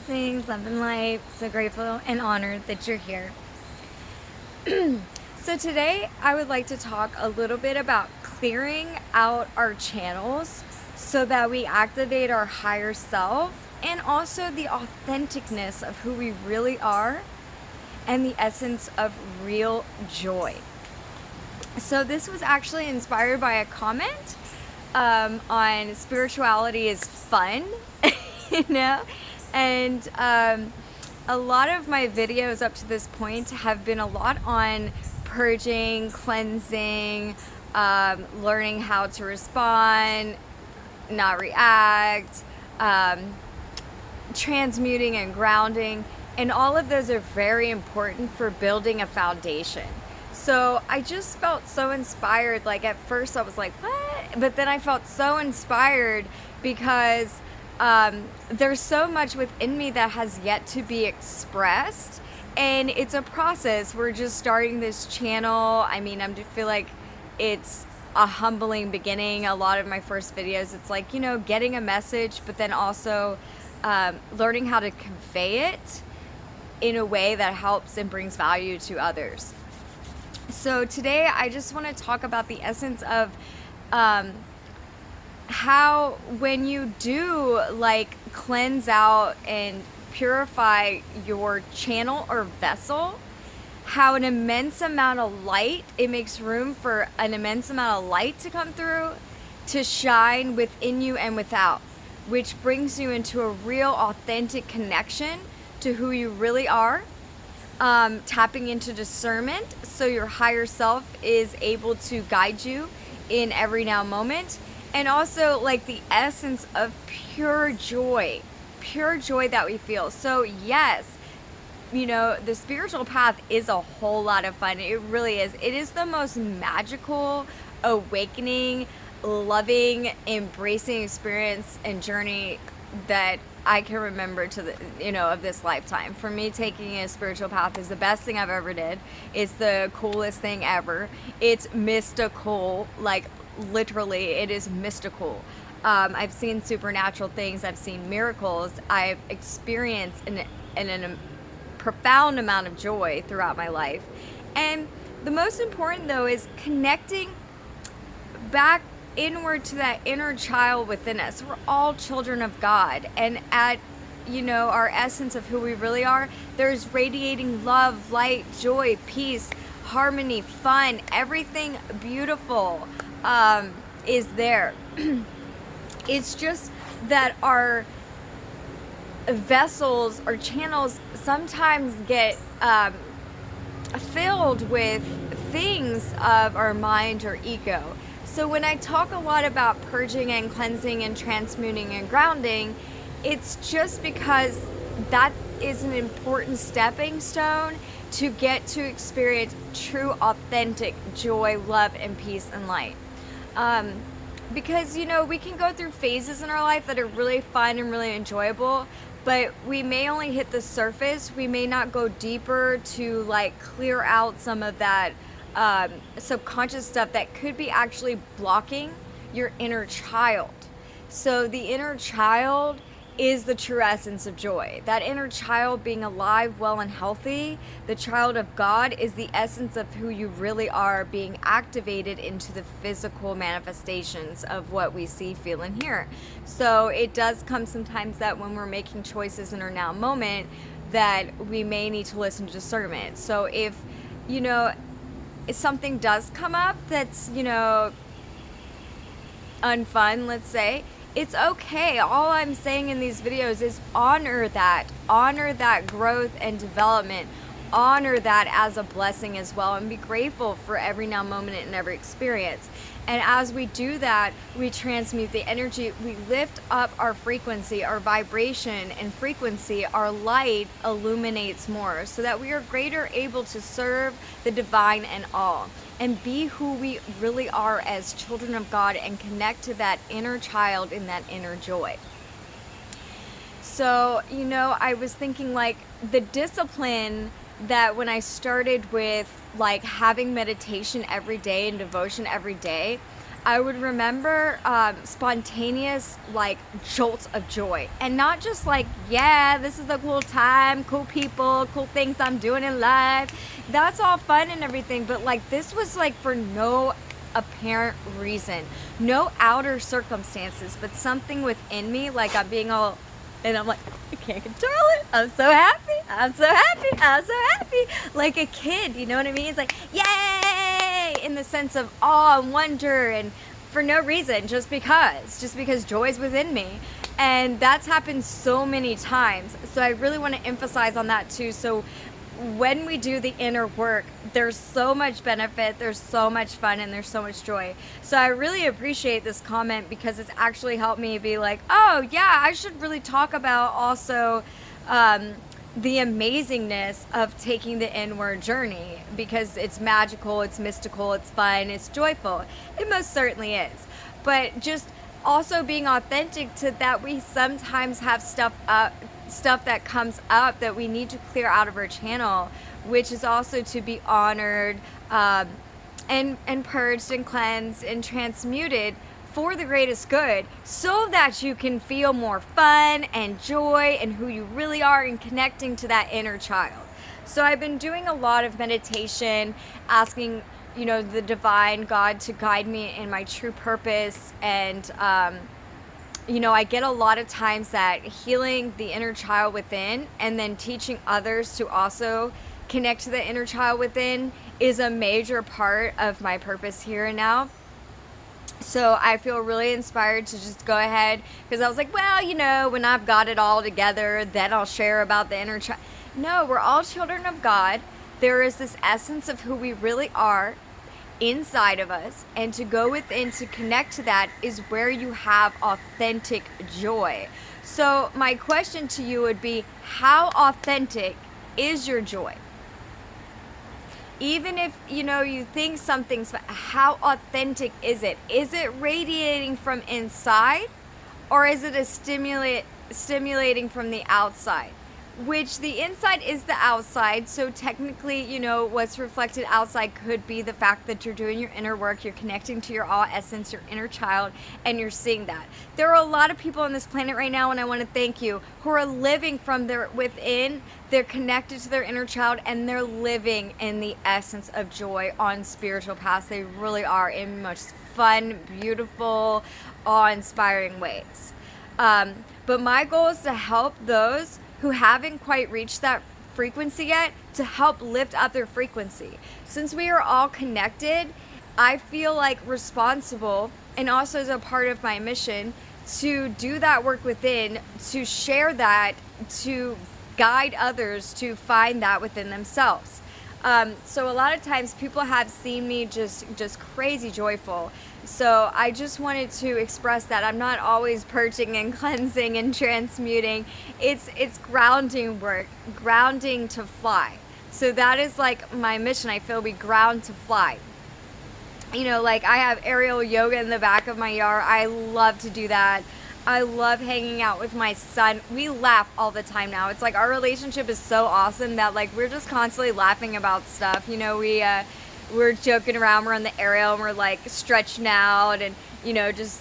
blessings, love and light. So grateful and honored that you're here. So today I would like to talk a little bit about clearing out our channels so that we activate our higher self and also the authenticness of who we really are and the essence of real joy. So this was actually inspired by a comment on spirituality is fun, you know, and a lot of my videos up to this point have been a lot on purging, cleansing, learning how to respond, not react, transmuting and grounding, and all of those are very important for building a foundation. So I just felt so inspired. Like at first I was like, what? But then I felt so inspired because there's so much within me that has yet to be expressed. And it's a process. We're just starting this channel. I mean, I feel like it's a humbling beginning. A lot of my first videos, it's like, you know, getting a message, but then also learning how to convey it in a way that helps and brings value to others. So today I just want to talk about the essence of how when you do like cleanse out and purify your channel or vessel, how an immense amount of light, it makes room for an immense amount of light to come through, to shine within you and without, which brings you into a real authentic connection to who you really are. Tapping into discernment so your higher self is able to guide you in every now moment, and also like the essence of pure joy that we feel. So yes, you know, the spiritual path is a whole lot of fun. It really is. It is the most magical, awakening, loving, embracing experience and journey that I can remember to the, you know, of this lifetime. For me, taking a spiritual path is the best thing I've ever did. It's the coolest thing ever. It's mystical, like literally it is mystical. I've seen supernatural things. I've seen miracles. I've experienced a profound amount of joy throughout my life. And the most important though is connecting back inward to that inner child within us. We're all children of God, and at, you know, our essence of who we really are, there's radiating love, light, joy, peace, harmony, fun, everything beautiful is there. It's just that our vessels or channels sometimes get filled with things of our mind or ego. So when I talk a lot about purging and cleansing and transmuting and grounding, it's just because that is an important stepping stone to get to experience true, authentic joy, love, and peace and light. Because, you know, we can go through phases in our life that are really fun and really enjoyable, but we may only hit the surface. We may not go deeper to like clear out some of that subconscious stuff that could be actually blocking your inner child. So the inner child is the true essence of joy. That inner child being alive, well, and healthy, the child of God, is the essence of who you really are being activated into the physical manifestations of what we see, feel, and hear. So it does come sometimes that when we're making choices in our now moment that we may need to listen to discernment. So if, you know, if something does come up that's, you know, unfun, let's say, it's okay. All I'm saying in these videos is honor that growth and development, honor that as a blessing as well, and be grateful for every now moment and every experience. And as we do that, we transmute the energy, we lift up our frequency, our vibration and frequency, our light illuminates more so that we are greater able to serve the divine and all, and be who we really are as children of God and connect to that inner child in that inner joy. So, you know, I was thinking like the discipline that when I started with like having meditation every day and devotion every day, I would remember spontaneous like jolts of joy, and not just like, yeah, this is a cool time, cool people, cool things I'm doing in life. That's all fun and everything, but like this was like for no apparent reason, no outer circumstances, but something within me, like I'm being all, and I'm like, I can't control it. I'm so happy. I'm so happy. I'm so happy. Like a kid, you know what I mean? It's like, yay! In the sense of awe and wonder, and for no reason, just because joy's within me. And that's happened so many times. So I really want to emphasize on that too. So when we do the inner work, there's so much benefit, there's so much fun, and there's so much joy. So I really appreciate this comment, because it's actually helped me be like, oh yeah, I should really talk about also the amazingness of taking the inward journey, because it's magical, it's mystical, it's fun, it's joyful. It most certainly is. But just also being authentic to that, we sometimes have stuff that comes up that we need to clear out of our channel, which is also to be honored and purged and cleansed and transmuted for the greatest good, so that you can feel more fun and joy and who you really are, and connecting to that inner child. So I've been doing a lot of meditation, asking, you know, the divine God to guide me in my true purpose. And you know, I get a lot of times that healing the inner child within and then teaching others to also connect to the inner child within is a major part of my purpose here and now. So I feel really inspired to just go ahead, because I was like, well, you know, when I've got it all together, then I'll share about the inner child. No, we're all children of God. There is this essence of who we really are inside of us, and to go within to connect to that is where you have authentic joy. So my question to you would be, how authentic is your joy? Even if, you know, you think something's, how authentic is it? Is it radiating from inside, or is it a stimulating from the outside? Which the inside is the outside, so technically, you know, what's reflected outside could be the fact that you're doing your inner work, you're connecting to your all essence, your inner child, and you're seeing that. There are a lot of people on this planet right now, and I want to thank you, who are living from their within, they're connected to their inner child, and they're living in the essence of joy on spiritual paths. They really are, in most fun, beautiful, awe-inspiring ways. But my goal is to help those who haven't quite reached that frequency yet, to help lift up their frequency. Since we are all connected, I feel like responsible, and also as a part of my mission, to do that work within, to share that, to guide others to find that within themselves. So a lot of times people have seen me just crazy joyful. So I just wanted to express that I'm not always purging and cleansing and transmuting. It's grounding work, grounding to fly. So that is like my mission. I feel we ground to fly. You know, like I have aerial yoga in the back of my yard. I love to do that. I love hanging out with my son. We laugh all the time now. It's like our relationship is so awesome that like we're just constantly laughing about stuff. You know, we're joking around, we're on the aerial, and we're like stretching out, and you know, just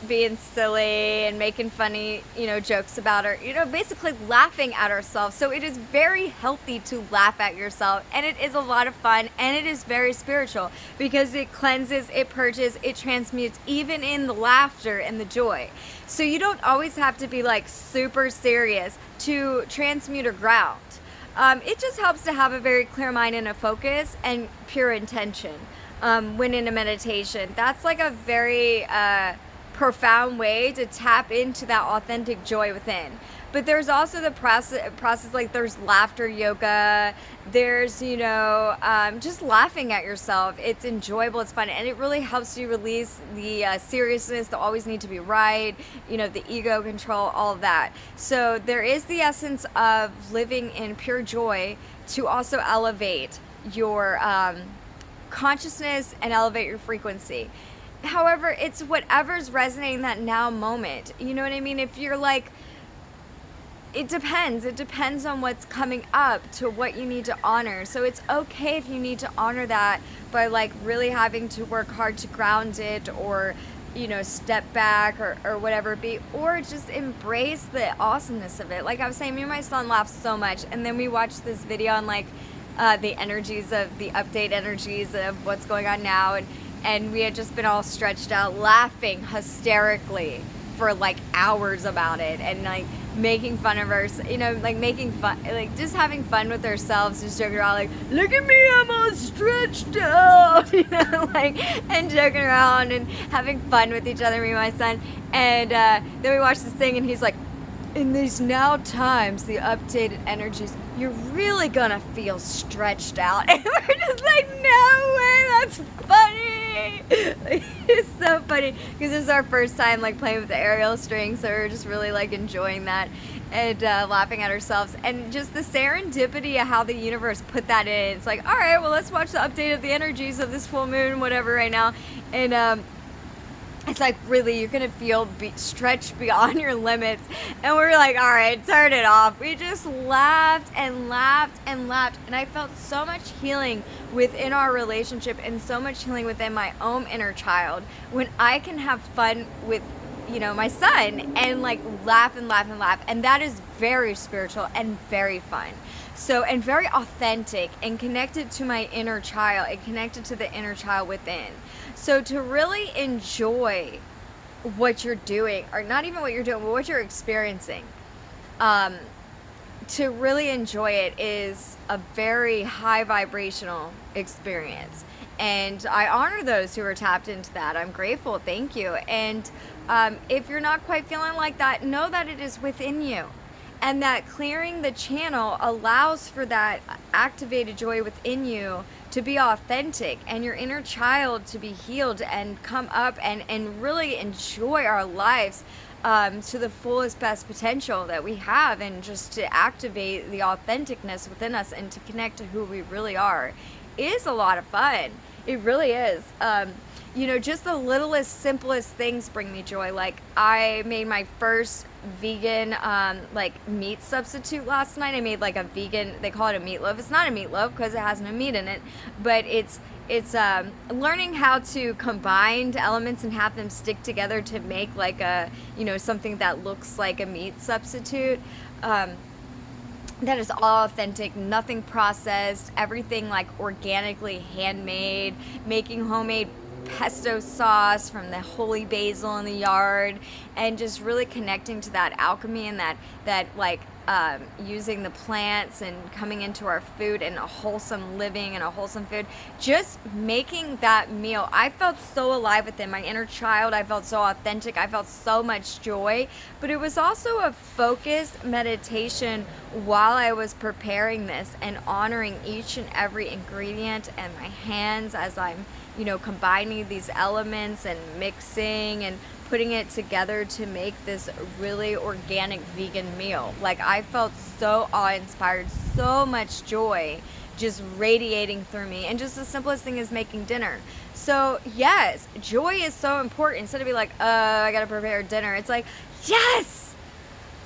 being silly and making funny, you know, jokes about our, you know, basically laughing at ourselves. So it is very healthy to laugh at yourself, and it is a lot of fun, and it is very spiritual, because it cleanses, it purges, it transmutes, even in the laughter and the joy. So you don't always have to be like super serious to transmute or ground. It just helps to have a very clear mind and a focus and pure intention when in a meditation. That's like a very profound way to tap into that authentic joy within. But there's also the process, like there's laughter yoga, there's, you know, just laughing at yourself. It's enjoyable, it's fun, and it really helps you release the seriousness, the always need to be right, you know, the ego control, all of that. So there is the essence of living in pure joy to also elevate your consciousness and elevate your frequency. However, it's whatever's resonating that now moment. You know what I mean? If you're like, it depends. It depends on what's coming up to what you need to honor. So it's okay if you need to honor that by like really having to work hard to ground it, or step back, or whatever it be, or just embrace the awesomeness of it. Like I was saying, me and my son laughed so much, and then we watched this video on like the energies of the update energies of what's going on now, and we had just been all stretched out laughing hysterically for like hours about it, and like making fun of our, like making fun, like just having fun with ourselves, just joking around, like, look at me, I'm all stretched out, like, and joking around and having fun with each other, me and my son. And then we watched this thing, and he's like, in these now times, the updated energies, you're really gonna feel stretched out. And we're just like, no way, that's funny. Like, it's so funny, because it's our first time like playing with the aerial string, so we're just really like enjoying that and laughing at ourselves, and just the serendipity of how the universe put that in. It's like, all right, well, let's watch the update of the energies of this full moon, whatever, right now. And it's like, really, you're gonna feel stretched beyond your limits. And we're like, all right, turn it off. We just laughed and laughed and laughed, and I felt so much healing within our relationship, and so much healing within my own inner child when I can have fun with my son, and like laugh and laugh and laugh. And that is very spiritual and very fun. So, and very authentic, and connected to my inner child, and connected to the inner child within. So to really enjoy what you're doing, or not even what you're doing, but what you're experiencing, to really enjoy it is a very high vibrational experience. And I honor those who are tapped into that. I'm grateful. Thank you. And if you're not quite feeling like that, know that it is within you. And that clearing the channel allows for that activated joy within you to be authentic, and your inner child to be healed and come up and really enjoy our lives to the fullest best potential that we have, and just to activate the authenticness within us and to connect to who we really are is a lot of fun. It really is. Just the littlest, simplest things bring me joy. Like, I made my first vegan like meat substitute last night. I made like a vegan, they call it a meatloaf. It's not a meatloaf because it has no meat in it, but it's learning how to combine elements and have them stick together to make like a something that looks like a meat substitute. That is all authentic, nothing processed, everything like organically handmade, making homemade pesto sauce from the holy basil in the yard, and just really connecting to that alchemy and that like using the plants and coming into our food, and a wholesome living and a wholesome food. Just making that meal, I felt so alive within my inner child. I felt so authentic. I felt so much joy. But it was also a focused meditation while I was preparing this, and honoring each and every ingredient and my hands as I'm combining these elements and mixing and putting it together to make this really organic vegan meal. Like, I felt so awe-inspired, so much joy just radiating through me, and just the simplest thing is making dinner. So yes, joy is so important. Instead of being like, I gotta prepare dinner, it's like, yes,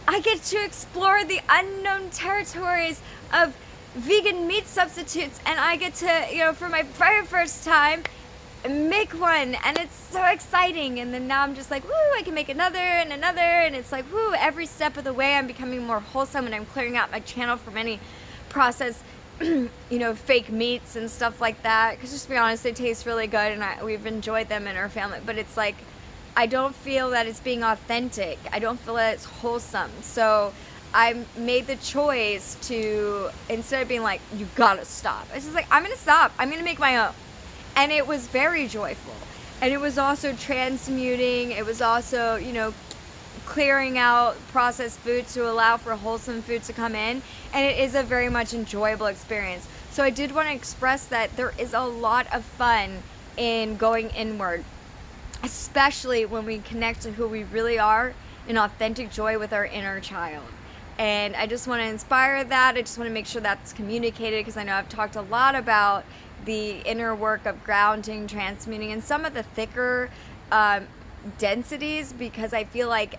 I get to explore the unknown territories of vegan meat substitutes, and I get to, for my very first time, make one, and it's so exciting. And then now I'm just like, woo, I can make another and another, and it's like, woo, every step of the way I'm becoming more wholesome, and I'm clearing out my channel from any processed fake meats and stuff like that, because just to be honest, they taste really good, and we've enjoyed them in our family, but it's like, I don't feel that it's being authentic. I don't feel that it's wholesome. So I made the choice to, instead of being like, you gotta stop, it's just like, I'm gonna stop, I'm gonna make my own. And it was very joyful. And it was also transmuting. It was also, clearing out processed food to allow for wholesome food to come in. And it is a very much enjoyable experience. So I did want to express that there is a lot of fun in going inward, especially when we connect to who we really are in authentic joy with our inner child. And I just want to inspire that. I just want to make sure that's communicated, because I know I've talked a lot about the inner work of grounding, transmuting, and some of the thicker densities, because I feel like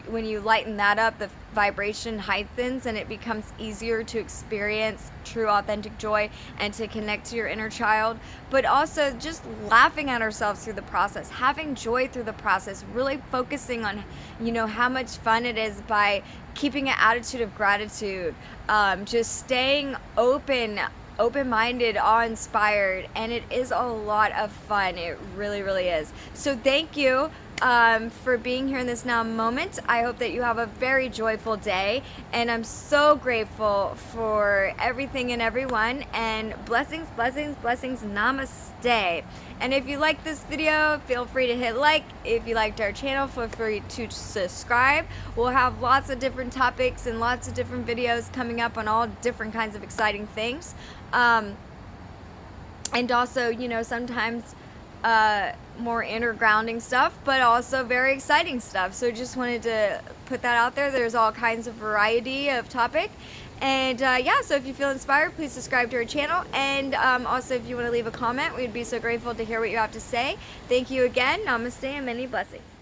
when you lighten that up, the vibration heightens and it becomes easier to experience true authentic joy and to connect to your inner child. But also just laughing at ourselves through the process, having joy through the process, really focusing on, you know, how much fun it is by keeping an attitude of gratitude, just staying open-minded, awe-inspired, and it is a lot of fun. It really, really is. So thank you for being here in this now moment. I hope that you have a very joyful day, and I'm so grateful for everything and everyone, and blessings, blessings, blessings. Namaste. And if you like this video, feel free to hit like. If you liked our channel, feel free to subscribe. We'll have lots of different topics and lots of different videos coming up on all different kinds of exciting things. And also, you know, sometimes more inner grounding stuff, but also very exciting stuff. So just wanted to put that out there. There's all kinds of variety of topic. And yeah, so if you feel inspired, please subscribe to our channel. And also, if you want to leave a comment, we'd be so grateful to hear what you have to say. Thank you again. Namaste and many blessings.